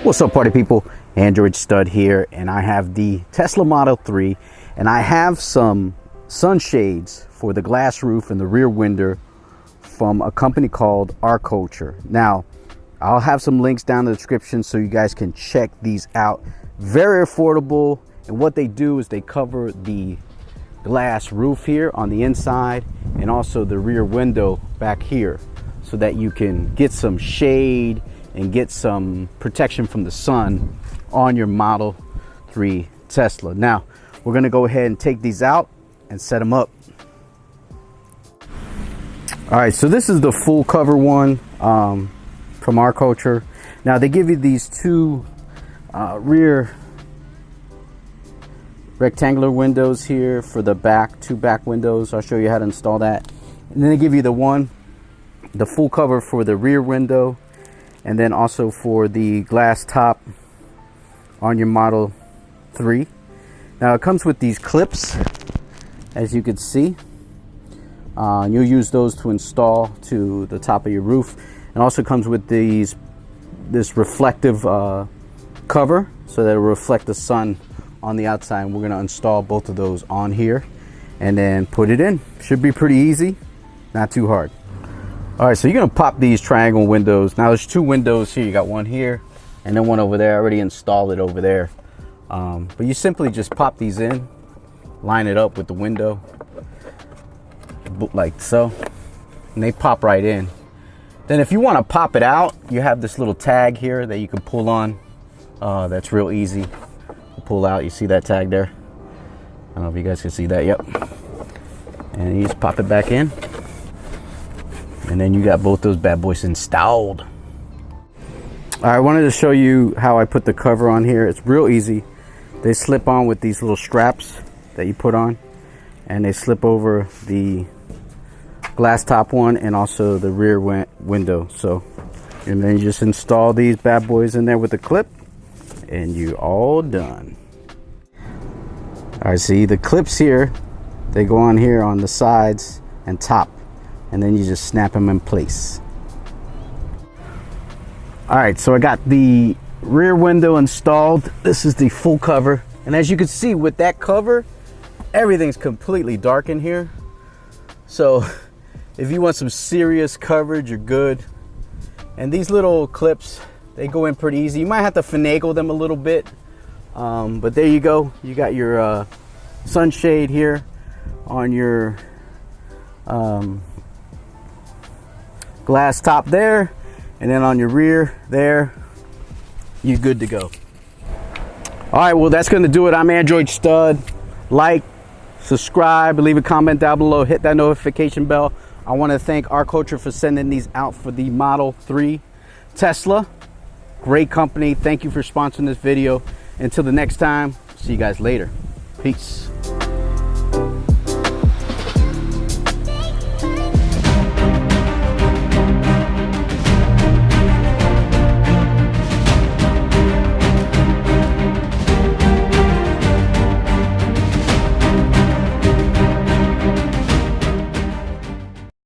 What's up, party people? Android Stud here, and I have the Tesla Model 3, and I have some sunshades for the glass roof and the rear window from a company called Arcoche. Now, I'll have some links down in the description so you guys can check these out. Very affordable, and what they do is they cover the glass roof here on the inside and also the rear window back here so that you can get some shade and get some protection from the sun on your Model 3 Tesla. Now, we're gonna go ahead and take these out and set them up. All right, so this is the full cover one from Arcoche. Now, they give you these two rear rectangular windows here for the back, two back windows. I'll show you how to install that. And then they give you the full cover for the rear window, and then also for the glass top on your Model 3. Now it comes with these clips, as you can see. You'll use those to install to the top of your roof. And also comes with this reflective cover so that it'll reflect the sun on the outside. And we're gonna install both of those on here and then put it in. Should be pretty easy, not too hard. All right, so you're gonna pop these triangle windows. Now there's two windows here. You got one here and then one over there. I already installed it over there. But you simply just pop these in, line it up with the window like so, and they pop right in. Then if you wanna pop it out, you have this little tag here that you can pull on. That's real easy to pull out. You see that tag there? I don't know if you guys can see that, yep. And you just pop it back in. And then you got both those bad boys installed. I wanted to show you how I put the cover on here. It's real easy. They slip on with these little straps that you put on, and they slip over the glass top one and also the rear window. So, and then you just install these bad boys in there with the clip, and you're all done. All right, see the clips here, they go on here on the sides and top, and then you just snap them in place. All right, so I got the rear window installed. This is the full cover, and as you can see with that cover, everything's completely dark in here. So if you want some serious coverage, you're good. And these little clips, they go in pretty easy. You might have to finagle them a little bit, but there you go. You got your sunshade here on your glass top there, and then on your rear there, you're good to go. All right, well, that's gonna do it. I'm Android Stud. Like, subscribe, leave a comment down below, hit that notification bell. I want to thank Arcoche for sending these out for the Model 3 Tesla. Great company. Thank you for sponsoring this video. Until the next time, see you guys later. Peace.